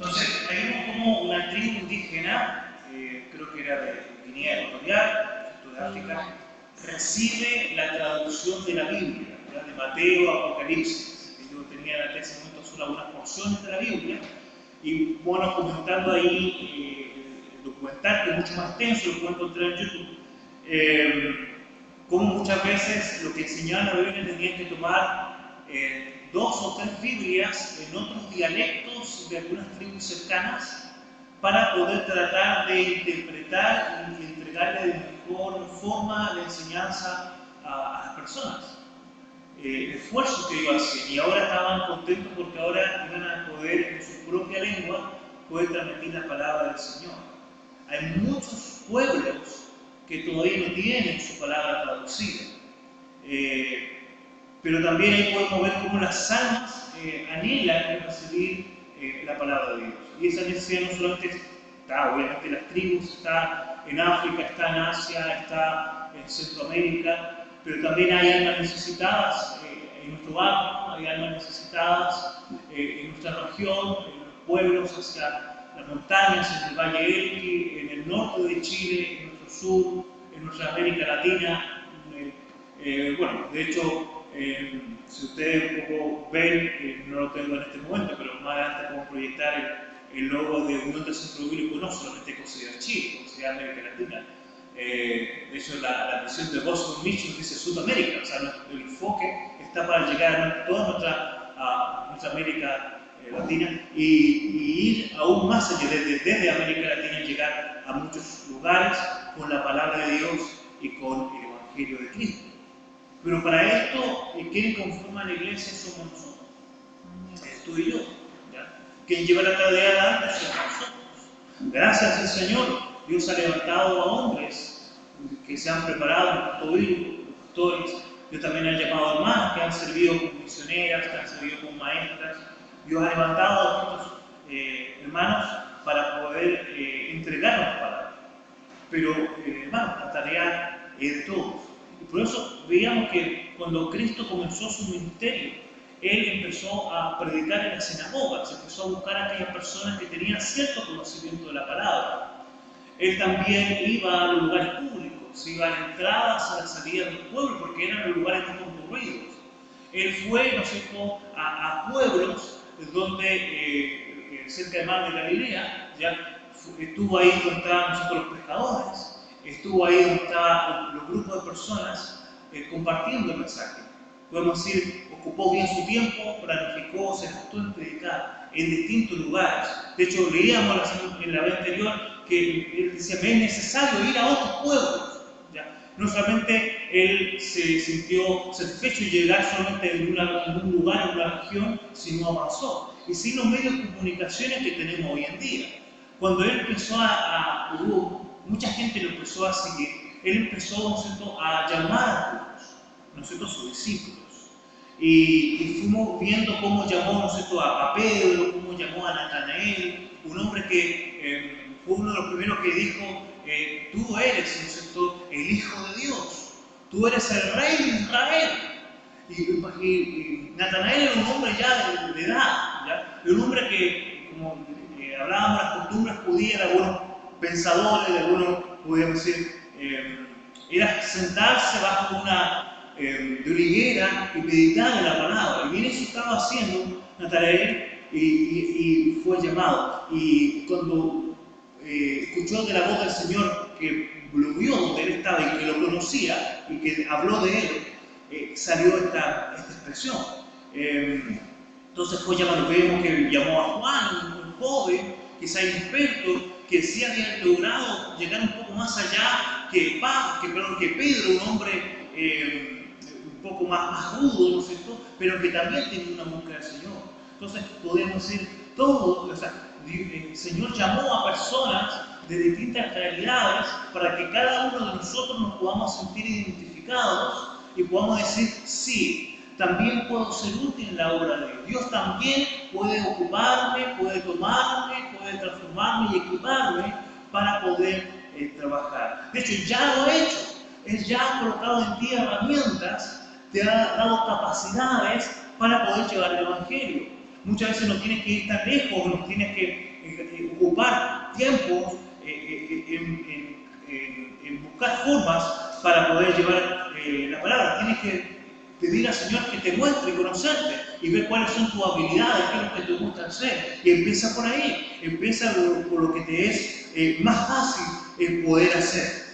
Entonces, ahí vemos como una tribu indígena, creo que era de Guinea Ecuatorial, de África, recibe la traducción de la Biblia, ¿verdad? De Mateo, Apocalipsis. Ellos tenían hasta ese momento solo algunas porciones de la Biblia, y bueno, comentando ahí el documental, que es mucho más extenso, lo pueden encontrar en YouTube, como muchas veces lo que enseñaban la Biblia tenían que tomar 2 o 3 Biblias en otros dialectos de algunas tribus cercanas para poder tratar de interpretar y entregarle de mejor forma la enseñanza a las personas. El esfuerzo que ellos hacían, y ahora estaban contentos porque ahora iban a poder en su propia lengua poder transmitir la palabra del Señor. Hay muchos pueblos que todavía no tienen su palabra traducida. Pero también ahí podemos ver cómo las almas anhelan recibir la palabra de Dios. Y esa necesidad no solamente está, obviamente, en las tribus, está en África, está en Asia, está en Centroamérica, pero también hay almas necesitadas en nuestro barrio, hay almas necesitadas en nuestra región, en los pueblos hacia las montañas, en el Valle Elqui, en el norte de Chile, en nuestro sur, en nuestra América Latina. Bueno, de hecho, si ustedes un poco ven, no lo tengo en este momento, pero más adelante podemos proyectar el logo de Unión del Centro Bíblico, no solamente considera Chile, considera América Latina. De hecho, la misión de Boston Mission dice Sudamérica, o sea, el enfoque está para llegar a toda nuestra América Latina y ir aún más allá, desde América Latina, llegar a muchos lugares con la palabra de Dios y con el Evangelio de Cristo. Pero para esto, ¿quién conforma la iglesia somos nosotros? Tú y yo. ¿Ya? ¿Quién lleva la tarea adelante somos nosotros? Gracias al Señor, Dios ha levantado a hombres que se han preparado en pastores. Dios también ha llamado a hermanas que han servido como misioneras, que han servido como maestras. Dios ha levantado a estos hermanos para poder entregarnos la palabra. Pero, hermanos, la tarea es de todos. Y por eso veíamos que cuando Cristo comenzó su ministerio, Él empezó a predicar en las sinagogas, empezó a buscar a aquellas personas que tenían cierto conocimiento de la palabra. Él también iba a los lugares públicos, iba a las entradas, a las salidas del pueblo, porque eran los lugares más concurridos. Él fue, ¿no es cierto?, a pueblos donde, cerca del mar de Galilea, ya estuvo ahí donde estaban nosotros los pescadores, estuvo ahí donde estaban los grupos de personas compartiendo el mensaje. Podemos decir, ocupó bien su tiempo, planificó, se gastó en predicar en distintos lugares. De hecho, leíamos en la vez anterior que él decía, me es necesario ir a otros pueblos. ¿Ya? No solamente él se sintió satisfecho y llegar solamente en un lugar, en una región, sino avanzó. Y sin los medios de comunicaciones que tenemos hoy en día. Cuando él empezó mucha gente lo empezó a seguir, él empezó, ¿no es cierto?, a llamar a todos, ¿no es cierto?, sus discípulos. Y fuimos viendo cómo llamó, ¿no es cierto?, a Pedro, cómo llamó a Natanael, un hombre que fue uno de los primeros que dijo, tú eres, ¿no es cierto?, el Hijo de Dios, tú eres el Rey de Israel. Y Natanael era un hombre ya de edad, ¿ya? Un hombre que, como hablábamos de las costumbres judías, de algunos pensadores, de algunos, podríamos decir, era sentarse bajo de una higuera y meditar en la palabra. Y bien eso estaba haciendo Natanael y fue llamado. Y cuando escuchó de la voz del Señor, que lo vio donde él estaba y que lo conocía y que habló de él, salió esta expresión. Entonces fue llamado, vemos que llamó a Juan, un joven, quizá inexperto, que sí había logrado llegar un poco más allá que Pedro, un hombre un poco más rudo, ¿no es cierto?, pero que también tenía una búsqueda del Señor. Entonces podemos decir, el Señor llamó a personas de distintas realidades para que cada uno de nosotros nos podamos sentir identificados y podamos decir, sí, también puedo ser útil en la obra de Dios. Dios también puede ocuparme, puede tomarme, puede transformarme y equiparme para poder trabajar. De hecho, ya lo ha hecho. Él ya ha colocado en ti herramientas, te ha dado capacidades para poder llevar el Evangelio. Muchas veces no tienes que ir tan lejos, no tienes que ocupar tiempo en buscar formas para poder llevar la palabra. Tienes que pedir al Señor que te muestre y conocerte y ver cuáles son tus habilidades, qué es lo que te gusta hacer. Y empieza por ahí, empieza por lo que te es más fácil poder hacer.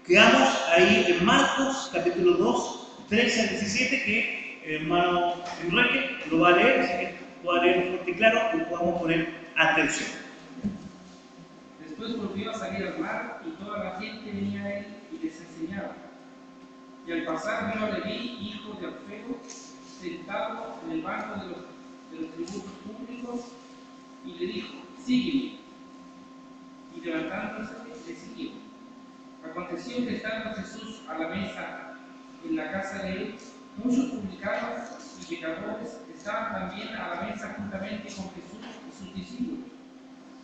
Quedamos ahí en Marcos, capítulo 2, 13 al 17, que el hermano Enrique lo va a leer, así que pueda leer fuerte y claro y podamos poner atención. Después volvió a salir al mar y toda la gente venía a él y les enseñaba. Y al pasar vio a Leví, hijo de Alfeo, sentado en el banco de los tributos públicos, y le dijo: sígueme. Y levantándose le siguió. Aconteció que estando Jesús a la mesa en la casa de él, muchos publicanos y pecadores estaban también a la mesa juntamente con Jesús y sus discípulos,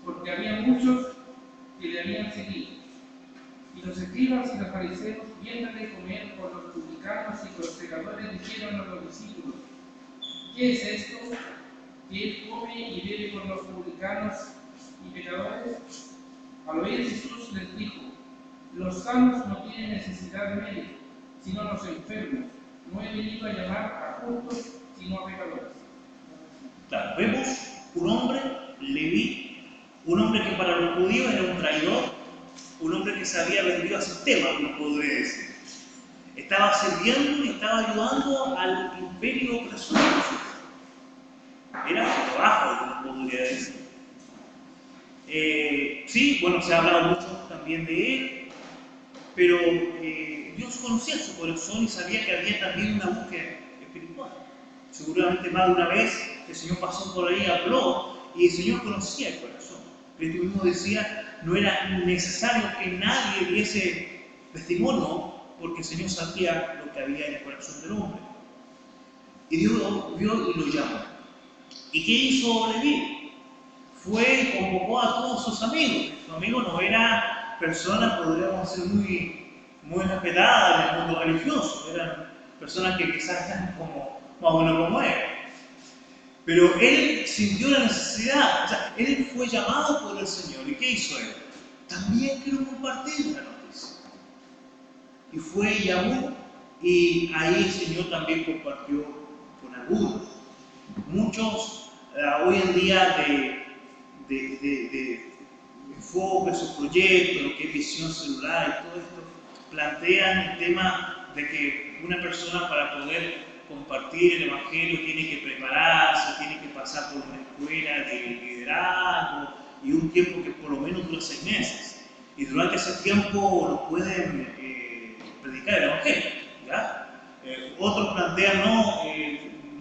porque había muchos que le habían seguido. Y los escribas y los fariseos, viéndole comer con los publicanos y con los pecadores, dijeron a los discípulos: ¿qué es esto? ¿Que él come y bebe con los publicanos y pecadores? Al oír Jesús les dijo: los sanos no tienen necesidad de médico, sino los enfermos. No he venido a llamar a justos, sino a pecadores. Claro, vemos un hombre, Leví, un hombre que para los judíos era un traidor, un hombre que se había vendido al sistema, como podría decir. Estaba sirviendo y estaba ayudando al imperio opresor. Era su trabajo, como podría decir. Sí, bueno, se ha hablado mucho también de él, pero Dios conocía su corazón y sabía que había también una búsqueda espiritual. Seguramente más de una vez el Señor pasó por ahí, habló, y el Señor conocía el corazón. Cristo mismo decía: no era necesario que nadie diese testimonio, porque el Señor sabía lo que había en el corazón del hombre. Y Dios vio y lo llamó. ¿Y qué hizo Leví? Fue y convocó a todos sus amigos. Sus amigos no eran personas, podríamos decir, muy respetadas en el mundo religioso. Eran personas que quizás están como más o menos como él. Pero él sintió la necesidad, o sea, él fue llamado por el Señor. ¿Y qué hizo él? También quiero compartir la noticia. Y fue y llamó, y ahí el Señor también compartió con algunos. Muchos hoy en día de enfoque, sus proyectos, lo que es visión celular y todo esto, plantean el tema de que una persona para poder compartir el Evangelio tiene que prepararse, tiene que pasar por una escuela de liderazgo y un tiempo que por lo menos dura 6 meses. Y durante ese tiempo no pueden predicar el Evangelio. ¿Ya? Otros plantean, no,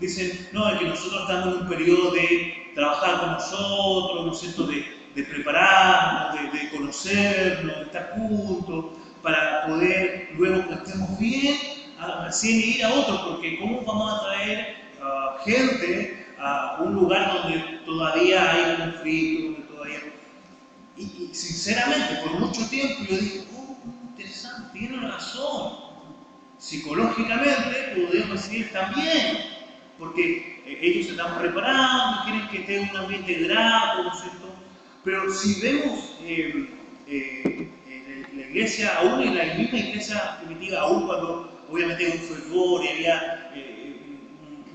dicen, no, es que nosotros estamos en un periodo de trabajar con nosotros, ¿no es cierto?, de prepararnos, de conocernos, de estar juntos, para poder, luego que estemos bien, recién ir a otros, porque ¿cómo vamos a traer gente a un lugar donde todavía hay conflicto, donde todavía... Y sinceramente, por mucho tiempo yo dije, oh, interesante, tiene razón. Psicológicamente podemos decir también, porque ellos se están preparando, quieren que esté en un ambiente grato, ¿no es cierto? Pero si vemos la iglesia, aún en la misma iglesia primitiva, aún cuando obviamente hay un fervor y había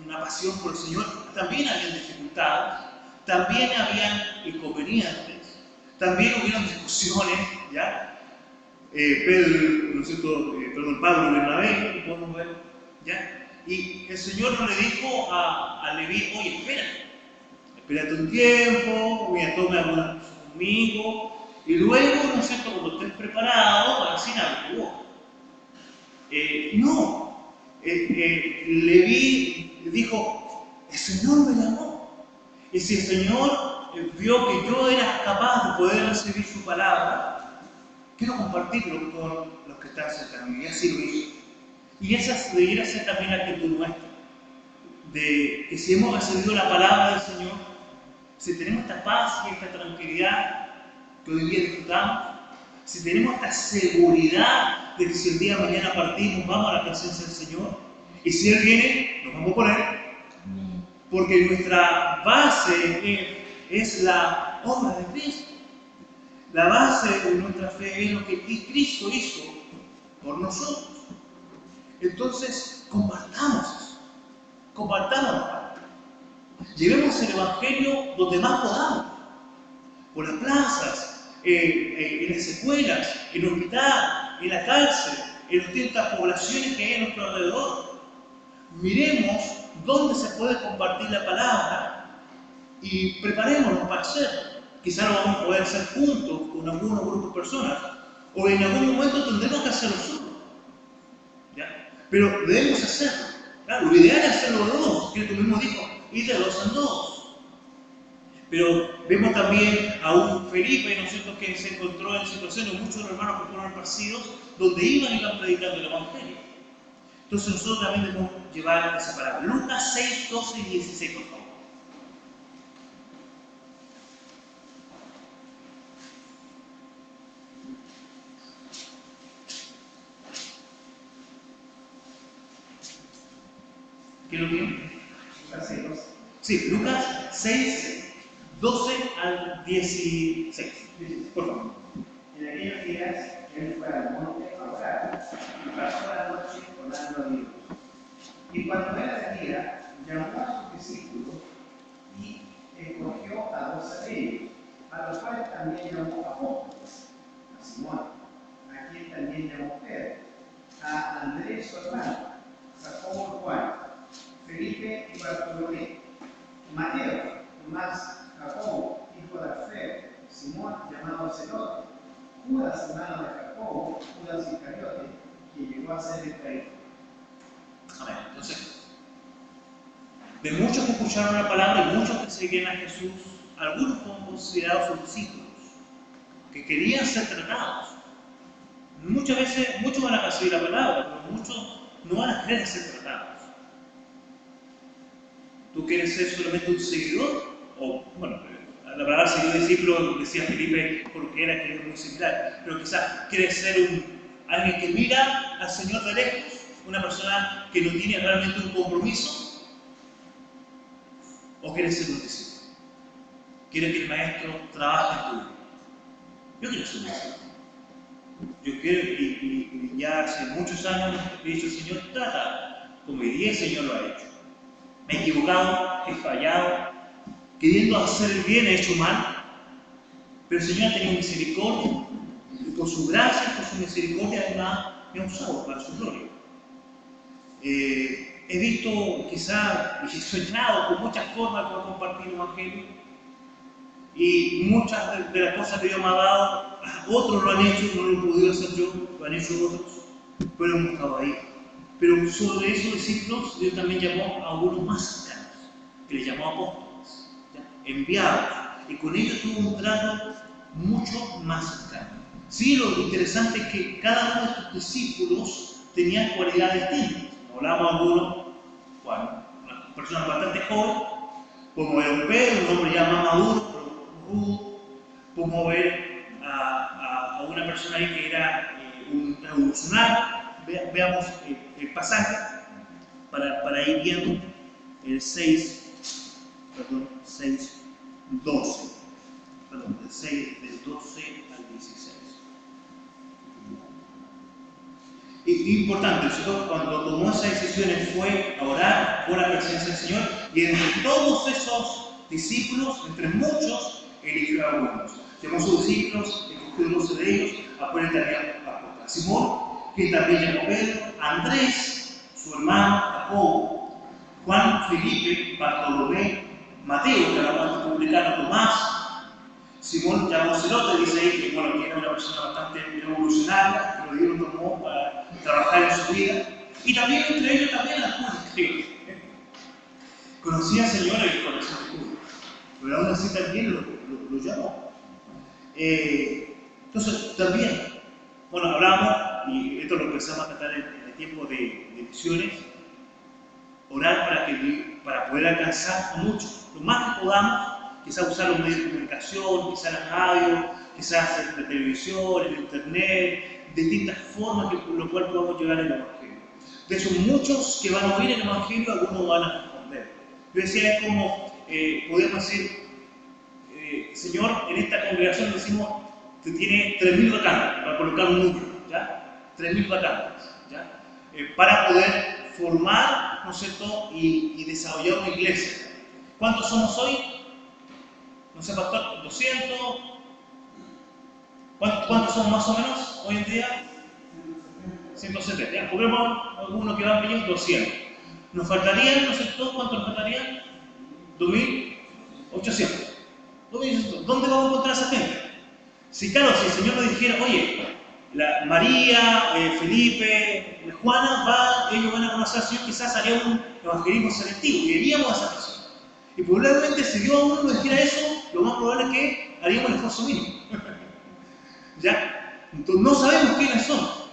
una pasión por el Señor, también habían dificultades, también habían inconvenientes, también hubieron discusiones, ¿ya? Pedro, ¿no es cierto? Pablo y Bernabé, podemos ver, ¿ya? Y el Señor no le dijo a Leví: oye, espérate un tiempo, voy a tomar algunas cosas conmigo, y luego, ¿no es cierto?, cuando estés preparado, así navegó. No, Leví dijo: el Señor me llamó, y si el Señor vio que yo era capaz de poder recibir su palabra, quiero compartirlo con los que están cerca de mí, y así lo hizo. Y esa debiera ser también la actitud nuestra, de que si hemos recibido la palabra del Señor, si tenemos esta paz y esta tranquilidad que hoy día disfrutamos, si tenemos esta seguridad de que si el día de mañana partimos, vamos a la presencia del Señor, y si Él viene, nos vamos con Él. Porque nuestra base es la obra de Cristo. La base de nuestra fe es lo que Cristo hizo por nosotros. Entonces, compartamos eso. Compartamos. Llevemos el Evangelio donde más podamos. Por las plazas, en las escuelas, en el hospital, en la cárcel, en las distintas poblaciones que hay a nuestro alrededor. Miremos dónde se puede compartir la palabra y preparémonos para hacerlo. Quizá lo vamos a poder hacer juntos con algunos grupos de personas, o en algún momento tendremos que hacerlo solos. ¿Ya? Pero debemos hacerlo. Claro, lo ideal es hacerlo de dos. Cristo mismo dijo, ir de dos en dos. Pero vemos también a un Felipe, ¿no es cierto?, que se encontró en situaciones, muchos de los hermanos que fueron esparcidos, donde iban predicando el Evangelio. Entonces nosotros también debemos llevar esa palabra. Lucas 6, 12 y 16, por favor. ¿Qué lo tiene? Lucas 6, 12. Sí, Lucas 6, 12 al 16. Por favor. En aquellos días, él fue al monte a orar y pasó la noche orando a Dios. Y cuando él salía, llamó a sus discípulos y escogió a 12 de ellos, a los cuales también llamó apóstoles, a Simón, a quien también llamó Pedro, a Andrés su hermano, Jacobo Juan, Felipe y Bartolomé, Mateo, Tomás, Jacobo, hijo de Alfeo, Simón, llamado Celote, Judas, hermano de Jacobo, Judas Iscariote, que llegó a ser el traidor. Amén. Entonces, de muchos que escucharon la palabra y muchos que seguían a Jesús, algunos fueron considerados sus discípulos, que querían ser tratados. Muchas veces, muchos van a recibir la palabra, pero muchos no van a querer ser tratados. ¿Tú quieres ser solamente un seguidor? O, bueno, la palabra seguidor discípulo, decía Felipe, porque era que es muy similar, pero quizás quieres ser alguien que mira al Señor de lejos, una persona que no tiene realmente un compromiso, o quieres ser un discípulo. ¿Quieres que el maestro trabaje en tu vida? Yo quiero ser un discípulo. Yo quiero, y ya hace muchos años he dicho, Señor, trata como hoy día el Señor lo ha hecho. Me he equivocado, he fallado, queriendo hacer el bien he hecho mal, pero el Señor ha tenido misericordia, y por su gracia, por su misericordia me ha usado para su gloria. He visto quizá, y he soñado con muchas formas de compartir el Evangelio, y muchas de las cosas que Dios me ha dado, otros lo han hecho, no lo he podido hacer yo, lo han hecho otros, pero hemos estado ahí. Pero sobre esos discípulos, Dios también llamó a algunos más cercanos, que les llamó apóstoles, ¿ya? Enviados, y con ellos tuvo un trato mucho más cercano. Sí, lo interesante es que cada uno de estos discípulos tenía cualidades distintas. Hablamos de algunos, bueno, una persona bastante joven, podemos ver a un Pedro, un hombre ya más maduro, pero rudo. Podemos ver a una persona ahí que era un revolucionario. Veamos el pasaje para ir viendo el 6, 12. Perdón, del 12 al 16. Y importante, el Señor cuando tomó esas decisiones fue a orar por la presencia del Señor, y entre todos esos discípulos, entre muchos, eligió a algunos. Llamó a sus discípulos, escogió 12 de ellos, a poner también a Simón, que también llamó a Pedro, Andrés, su hermano, Jacobo, Juan, Felipe, Bartolomé, Mateo, que era un publicano, Tomás, Simón llamó Celote, dice ahí que, bueno, que era una persona bastante revolucionaria, que lo Dios lo tomó para trabajar en su vida, y también entre ellos también las Judas, que conocía al Señor en el corazón de Judas, pero aún así también lo llamó. Entonces, también, bueno, hablamos, y esto lo empezamos a tratar en el tiempo de misiones, orar para poder alcanzar a muchos, lo más que podamos, quizás usar los medios de comunicación, quizás la radio, quizás la televisión, el internet, distintas formas por las cuales podamos llevar el Evangelio. De esos muchos que van a oír el Evangelio, algunos van a responder. Yo decía, es como, podemos decir, Señor, en esta congregación decimos que tiene 3.000 vacantes, para colocar un número, ¿ya? 3.000 vacantes, ¿ya? Para poder formar, ¿no es cierto?, y desarrollar una iglesia. ¿Cuántos somos hoy? No sé, pastor, 200. ¿Cuántos somos más o menos hoy en día? 170. Ya, pongamos algunos que van pidiendo 200. Nos faltarían, ¿no es cierto? ¿Cuántos nos faltarían? 2.800. ¿Dónde vamos a encontrar a esa gente? Si claro, si el Señor nos dijera, oye, María, Felipe, Juana, ellos van a conocer al Señor, quizás haría un evangelismo selectivo, y iríamos a esa persona. Y probablemente si Dios a uno nos dijera eso, lo más probable es que haríamos el esfuerzo mínimo. ¿Ya? Entonces no sabemos quiénes son.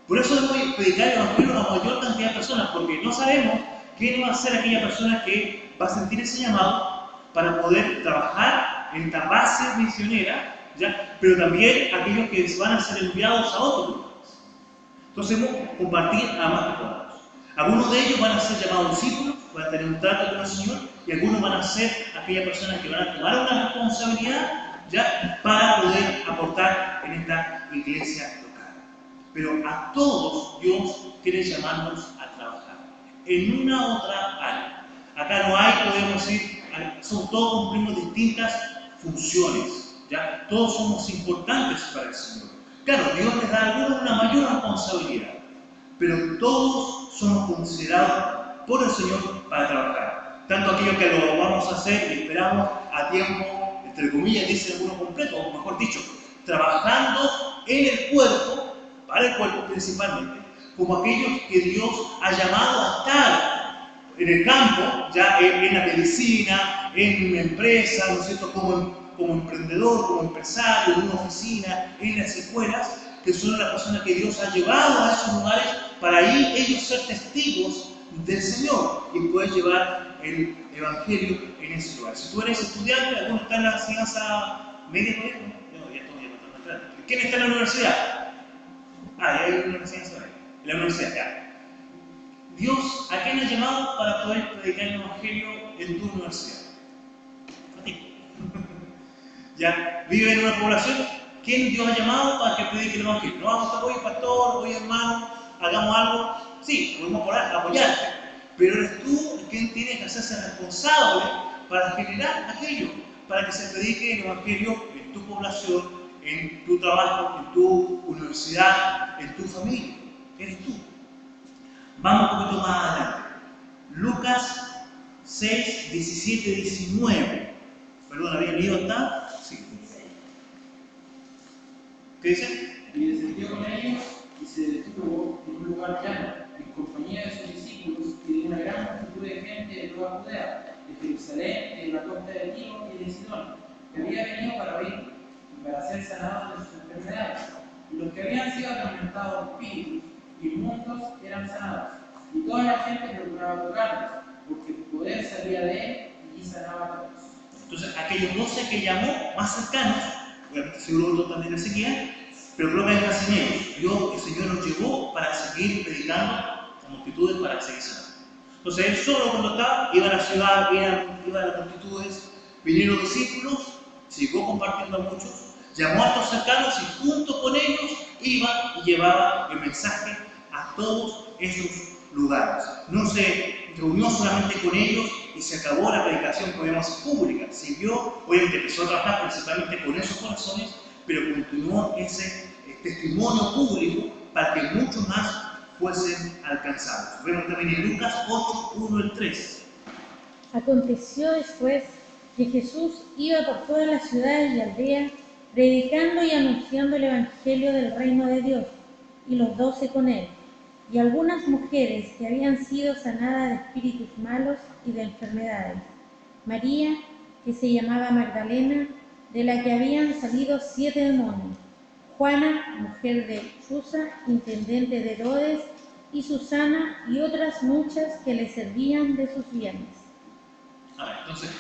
Por eso debemos predicar el evangelio a la mayor cantidad de personas, porque no sabemos quién va a ser aquella persona que va a sentir ese llamado para poder trabajar en esta base misionera, ¿ya? Pero también aquellos que van a ser enviados a otros lugares. Entonces debemos compartir a más que podamos. Algunos de ellos van a ser llamados discípulos, van a tener un trato con el Señor, y algunos van a ser aquellas personas que van a tomar una responsabilidad, ¿ya?, para poder aportar en esta iglesia local. Pero a todos Dios quiere llamarnos a trabajar en una otra área. Acá no hay, podemos decir, todos cumplimos distintas funciones, ¿ya? Todos somos importantes para el Señor. Claro, Dios les da a algunos una mayor responsabilidad, pero todos somos considerados por el Señor para trabajar. Tanto aquellos que lo vamos a hacer y esperamos a tiempo, entre comillas, dice alguno completo, o mejor dicho, trabajando en el cuerpo, para el cuerpo principalmente, como aquellos que Dios ha llamado a estar en el campo, ya en la medicina, en una empresa, ¿no es cierto?, como emprendedor, como empresario, en una oficina, en las escuelas, que son las personas que Dios ha llevado a esos lugares para ahí ellos ser testigos del Señor y poder llevar el Evangelio en ese lugar. Si tú eres estudiante, alguno está en la enseñanza media todavía, no, ya estoy bastante atrás. ¿Quién está en la universidad? Ya hay una enseñanza media. En la universidad, ya. Dios, ¿a quién ha llamado para poder predicar el Evangelio en tu universidad? A ti. ¿Ya? Vive en una población. ¿Quién Dios ha llamado para que predique el Evangelio? No vamos a estar, oye pastor, oye hermano, hagamos algo. Sí, podemos apoyarte, pero eres tú quien tiene que hacerse responsable para generar aquello, para que se predique el Evangelio en tu población, en tu trabajo, en tu universidad, en tu familia. Eres tú. Vamos un poquito más adelante. Lucas 6, 17, 19. Perdón, ¿había leído hasta? Sí. ¿Qué dice? Y descendió con ellos y se detuvo en un lugar llano, en compañía de sus discípulos y de una gran multitud de gente de toda Judea, de Jerusalén, de la costa de Tiro y de Sidón, que había venido para oírlo y para ser sanados de sus enfermedades. Y los que habían sido atormentados por espíritus inmundos eran sanados. Y toda la gente procuraba tocarlos, porque el poder salía de él y sanaba a todos. Entonces, aquellos 12 que llamó más cercanos, obviamente seguro otros también le seguían, pero creo que hay casi menos. Dios, el Señor nos llevó para seguir predicando a multitudes, para seguir sanando. Entonces, él solo cuando estaba, iba a la ciudad, iba a las multitudes, vinieron discípulos, siguió compartiendo a muchos, llamó a estos cercanos y junto con ellos iba y llevaba el mensaje a todos esos lugares. No se reunió solamente con ellos y se acabó la predicación, podemos decir, pública. Siguió, obviamente empezó a trabajar principalmente con esos corazones, pero continuó ese testimonio público para que muchos más fuesen alcanzados. Vemos también en Lucas 8, 1 al 3. Aconteció después que Jesús iba por todas las ciudades y aldeas, predicando y anunciando el Evangelio del reino de Dios, y los 12 con él, y algunas mujeres que habían sido sanadas de espíritus malos y de enfermedades. María, que se llamaba Magdalena, de la que habían salido 7 demonios. Juana, mujer de Susa, intendente de Herodes, y Susana, y otras muchas que le servían de sus bienes. Entonces,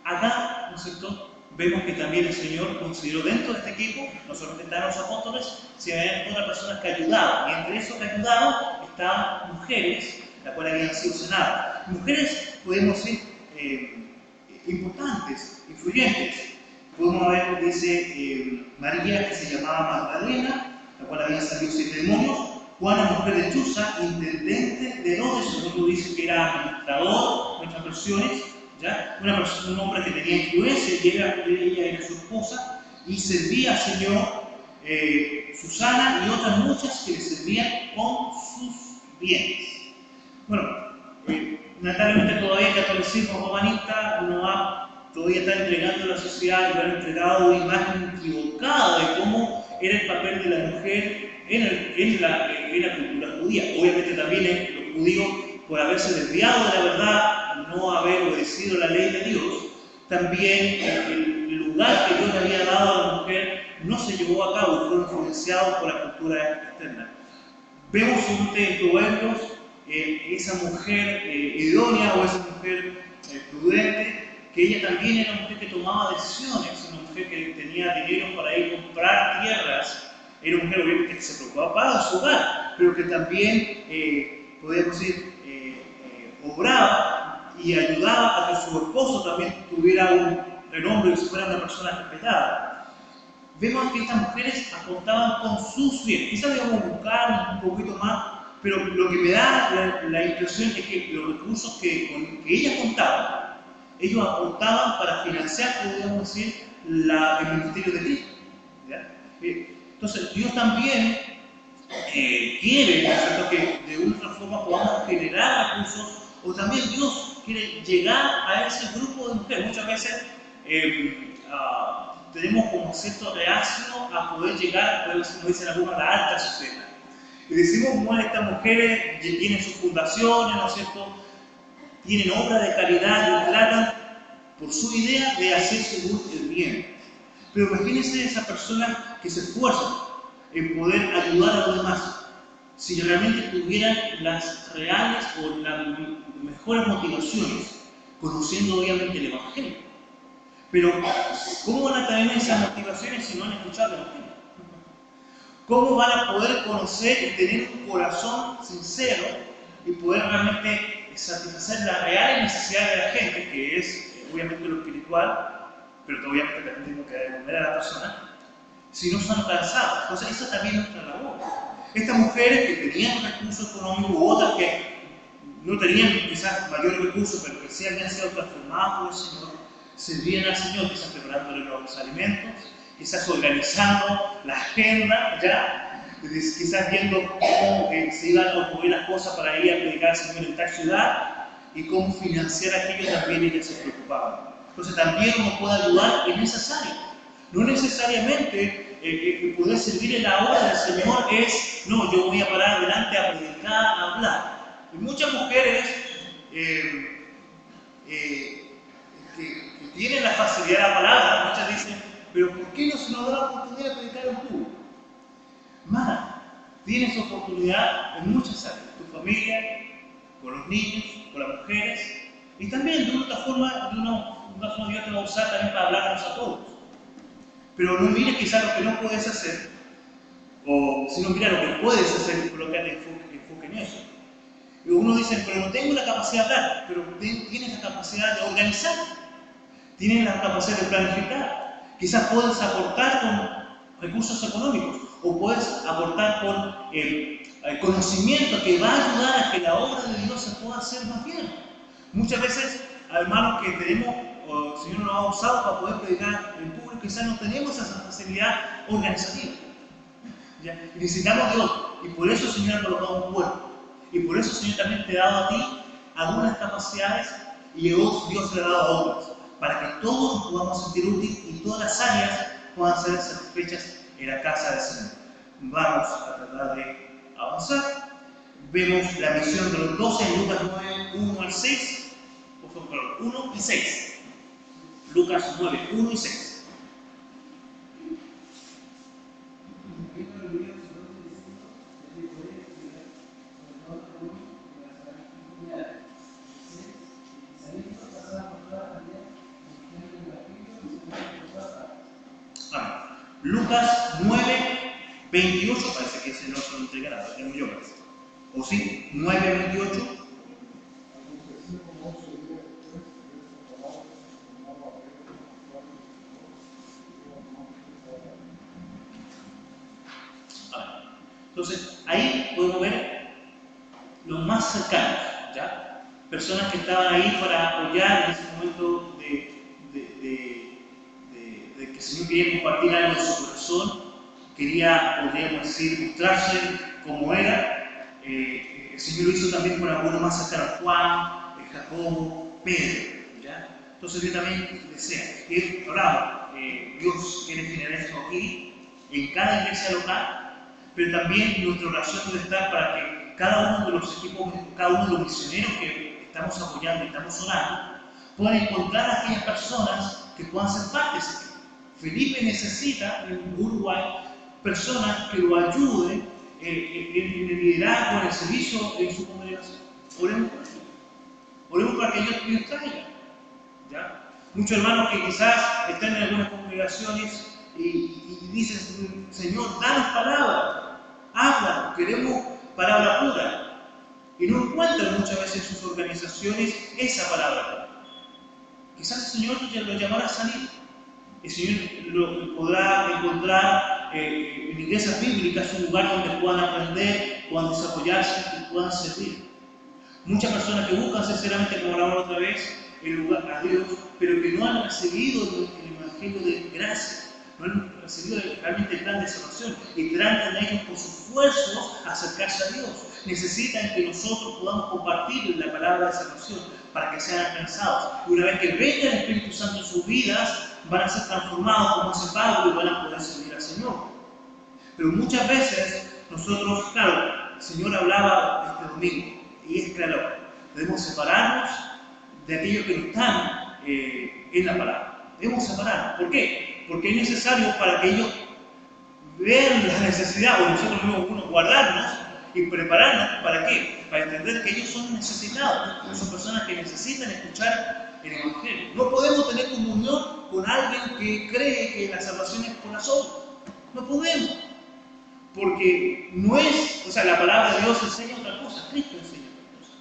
acá, ¿no es cierto?, vemos que también el Señor consideró dentro de este equipo, no solamente estaban los apóstoles, sino había otras personas que ayudaban, y entre esos que ayudaban estaban mujeres, las cuales habían sido sanadas. Mujeres, podemos decir, importantes, influyentes. Podemos ver, dice María, que se llamaba Magdalena, la cual había salido 7 demonios. Juana, mujer de Chuza, intendente de Herodes, otro dice que era administrador, en otras versiones, ¿ya? Un hombre que tenía influencia, y ella era su esposa, y servía al Señor. Susana y otras muchas que le servían con sus bienes. Bueno, lamentablemente todavía el catolicismo romanista todavía está entregando a la sociedad y lo han entregado una imagen equivocada de cómo era el papel de la mujer en la cultura judía. Obviamente también los judíos, por haberse desviado de la verdad, no haber obedecido la ley de Dios, también el lugar que Dios le había dado a la mujer no se llevó a cabo, fue influenciado por la cultura externa. Vemos en Proverbios esa mujer idónea o esa mujer prudente, que ella también era una mujer que tomaba decisiones, una mujer que tenía dinero para ir a comprar tierras, era una mujer obviamente que se preocupaba de su hogar, pero que también, podríamos decir, obraba y ayudaba a que su esposo también tuviera un renombre y fuera una persona respetada. Vemos que estas mujeres aportaban con sus bienes. Quizás debemos buscar un poquito más, pero lo que me da la impresión es que los recursos que ellas contaban, ellos aportaban para financiar, podríamos decir, el ministerio de Cristo. ¿Ya? Entonces, Dios también quiere, ¿no es cierto?, que de una otra forma podamos generar recursos, o también Dios quiere llegar a ese grupo de mujeres. Muchas veces tenemos como cierto reacio a poder llegar, como dicen algunos, a la alta sociedad. Y decimos, bueno, estas mujeres tienen sus fundaciones, ¿no es cierto?, tienen obras de caridad y tratan por su idea de hacer según el bien. Pero imagínense esas personas que se esfuerzan en poder ayudar a los demás, si realmente tuvieran las reales o las mejores motivaciones, conociendo obviamente el Evangelio. Pero, ¿cómo van a tener esas motivaciones si no han escuchado el Evangelio? ¿Cómo van a poder conocer y tener un corazón sincero y poder realmente satisfacer las reales necesidades de la gente, que es obviamente lo espiritual, pero que obviamente también tenemos que dar de comer a la persona, si no son cansadas? Entonces, esa también es nuestra labor. Estas mujeres que tenían recursos económicos, u otras que no tenían quizás mayores recursos, pero que sí habían sido transformadas por el Señor, servían al Señor, quizás preparándole los alimentos, quizás organizando la agenda, ¿ya? Quizás viendo cómo se iban a ocurrir las cosas para ir a predicar al Señor en tal ciudad y cómo financiar aquello, también ellas se preocupaban. Entonces también uno puede ayudar en esas áreas. No necesariamente poder servir en la obra del Señor es, no, yo voy a parar adelante a predicar, a hablar. Y muchas mujeres que tienen la facilidad de la palabra, muchas dicen, pero ¿por qué no se nos da la oportunidad de predicar en público? Hermana, tienes oportunidad en muchas áreas, tu familia, con los niños, con las mujeres, y también de otra forma, Dios te va a usar también para hablarnos a todos. Pero no mires quizás lo que no puedes hacer, o si no mira lo que puedes hacer y colócate enfoque en eso. Y uno dice, pero no tengo la capacidad de hablar, pero tienes la capacidad de organizar, tienes la capacidad de planificar. Quizás puedes aportar con recursos económicos, o puedes aportar con el conocimiento que va a ayudar a que la obra de Dios se pueda hacer más bien. Muchas veces, hermanos, que tenemos, o el Señor nos ha usado para poder predicar en público, quizás no tenemos esa facilidad organizativa. ¿Ya? Y necesitamos Dios, y por eso el Señor ha colocado un cuerpo, y por eso el Señor también te ha dado a ti algunas capacidades, y Dios le ha dado a otras, para que todos nos podamos sentir útiles y todas las áreas puedan ser satisfechas en la casa del Señor. Vamos a tratar de avanzar. Vemos la misión de los 12 en Lucas 9, 1 al 6, por favor, 1 y 6. Lucas 9, 1 y 6. Lucas 9, 28, parece que ese no se lo entregará, lo tengo yo. ¿O sí? 9, 28. Entonces, ahí podemos ver los más cercanos, ¿ya? Personas que estaban ahí para apoyar en ese momento de que el Señor quería compartir algo de su corazón, quería, podríamos decir, mostrarse como era. El Señor lo hizo también con algunos más cercanos, Juan, Jacobo, Pedro, ¿ya? Entonces yo también deseo, que oramos, Dios quiere generar esto aquí, en cada iglesia local, pero también nuestra oración debe estar para que cada uno de los equipos, cada uno de los misioneros que estamos apoyando y estamos orando, puedan encontrar a aquellas personas que puedan ser parte de ese equipo. Felipe necesita en Uruguay personas que lo ayuden en el liderazgo, en el servicio, en su congregación. Oremos por ello. Oremos para que Dios traiga. ¿Ya? Muchos hermanos que quizás están en algunas congregaciones y dicen, Señor, danos palabra, habla, queremos palabra pura. Y no encuentran muchas veces en sus organizaciones esa palabra. Quizás el Señor lo llamará a salir. El Señor lo podrá encontrar en iglesias bíblicas, un lugar donde puedan aprender, puedan desarrollarse y puedan servir. Muchas personas que buscan sinceramente, como hablamos otra vez, el lugar a Dios, pero que no han recibido el Evangelio de gracia, no han recibido realmente el plan de salvación y tratan de ellos por sus esfuerzos acercarse a Dios. Necesitan que nosotros podamos compartir la palabra de salvación para que sean alcanzados. Y una vez que venga el Espíritu Santo en sus vidas, van a ser transformados como ese Pablo y van a poder servir al Señor. Pero muchas veces nosotros, claro, el Señor hablaba este domingo y es claro, debemos separarnos de aquellos que no están en la palabra. Debemos separarnos. ¿Por qué? Porque es necesario para que ellos vean la necesidad, o nosotros mismos guardarnos y prepararnos. ¿Para qué? Para entender que ellos son necesitados, son personas que necesitan escuchar el Evangelio. No podemos tener comunión con alguien que cree que la salvación es por las obras. No podemos. Porque no es, o sea, la palabra de Dios enseña otra cosa, Cristo enseña otra cosa.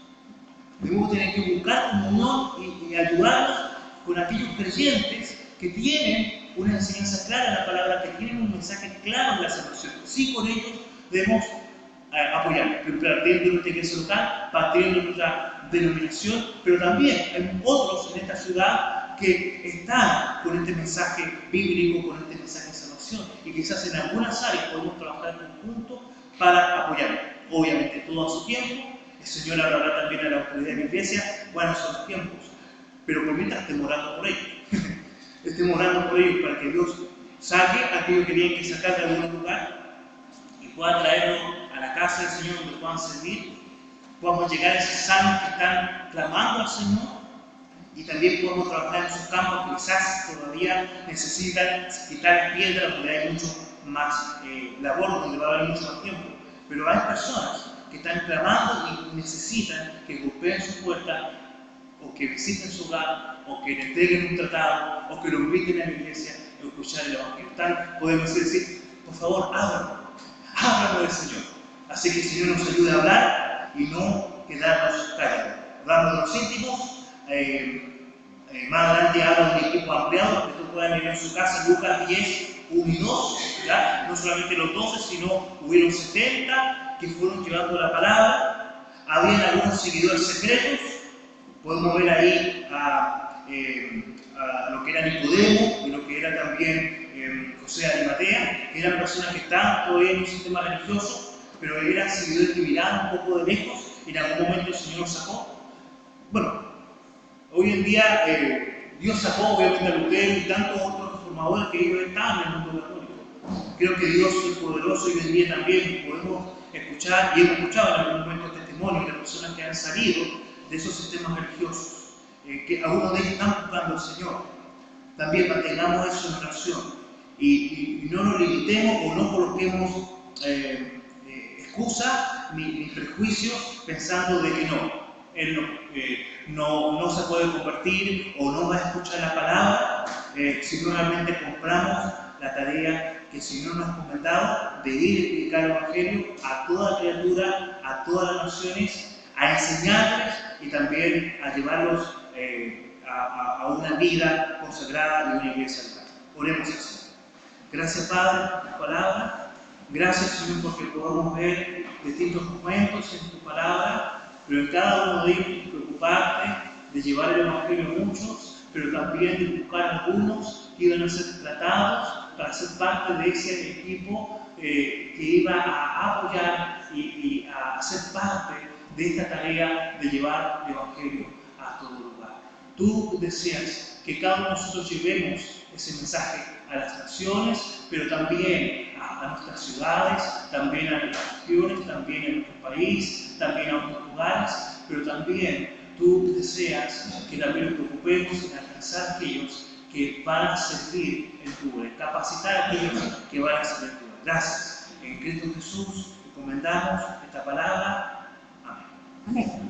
Debemos tener que buscar comunión y ayudarnos con aquellos creyentes que tienen una enseñanza clara en la palabra, que tienen un mensaje claro en la salvación. Sí, con ellos debemos apoyar, partiendo de nuestra iglesia local, partiendo de nuestra denominación, pero también hay otros en esta ciudad que están con este mensaje bíblico, con este mensaje de salvación, y quizás en algunas áreas podemos trabajar en conjunto para apoyar. Obviamente todo a su tiempo. El Señor hablará también a la autoridad de la iglesia, bueno, son los tiempos, pero por mientras estemos orando por ellos. Estemos orando por ellos para que Dios saque a aquellos que tienen que sacar de algún lugar y pueda traerlos a la casa del Señor donde puedan servir. Podamos llegar a esos salmos que están clamando al Señor y también podemos trabajar en esos campos que quizás todavía necesitan quitar las piedras, donde hay mucho más labor, donde va a haber mucho más tiempo. Pero hay personas que están clamando y necesitan que golpeen su puerta, o que visiten su hogar, o que le entreguen un tratado, o que lo inviten a la iglesia a escuchar el Evangelio. Podemos decir, por favor, ábranos del Señor. Así que el Señor nos ayude a hablar y no quedarnos callados. Hablamos de los íntimos. Más adelante habla de un equipo ampliado, que tú puedas leer en su casa, Lucas 10, 1 y 2, ¿ya? No solamente los 12, sino hubieron 70 que fueron llevando la palabra. Habían algunos seguidores secretos. Podemos ver ahí a lo que era Nicodemo y lo que era también José de Arimatea, que eran personas que estaban todavía en un sistema religioso, pero eran seguidores que miraban un poco de lejos y en algún momento el Señor los sacó. Bueno, hoy en día Dios sacó obviamente a Lutero y tantos otros reformadores que ellos estaban en el mundo católico. Creo que Dios es poderoso y hoy en día también podemos escuchar, y hemos escuchado en algún momento testimonios de personas que han salido de esos sistemas religiosos, que algunos de ellos están buscando al Señor. También mantengamos eso en oración y no nos limitemos o no coloquemos excusas ni prejuicios pensando de que él no se puede convertir o no va a escuchar la palabra, si no realmente compramos la tarea que el Señor nos ha comentado de ir y predicar el Evangelio a toda criatura, a todas las naciones, a enseñarles y también a llevarlos a una vida consagrada y una iglesia local. Oremos al Señor. Gracias, Padre, por tu palabra. Gracias, Señor, porque podemos ver distintos momentos en tu palabra, pero en cada uno de ellos preocuparte de llevar el Evangelio a muchos, pero también de buscar a algunos que iban a ser tratados para ser parte de ese equipo que iba a apoyar y a ser parte de esta tarea de llevar el Evangelio a todo lugar. Tú deseas que cada uno de nosotros llevemos ese mensaje a las naciones, pero también a nuestras ciudades, también a nuestras regiones, también a nuestro país, también a otros lugares, pero también tú deseas que también nos preocupemos en alcanzar a aquellos que van a servir en tu obra, capacitar a aquellos que van a servir en tu obra. Gracias. En Cristo Jesús encomendamos esta palabra. Amén. Amén.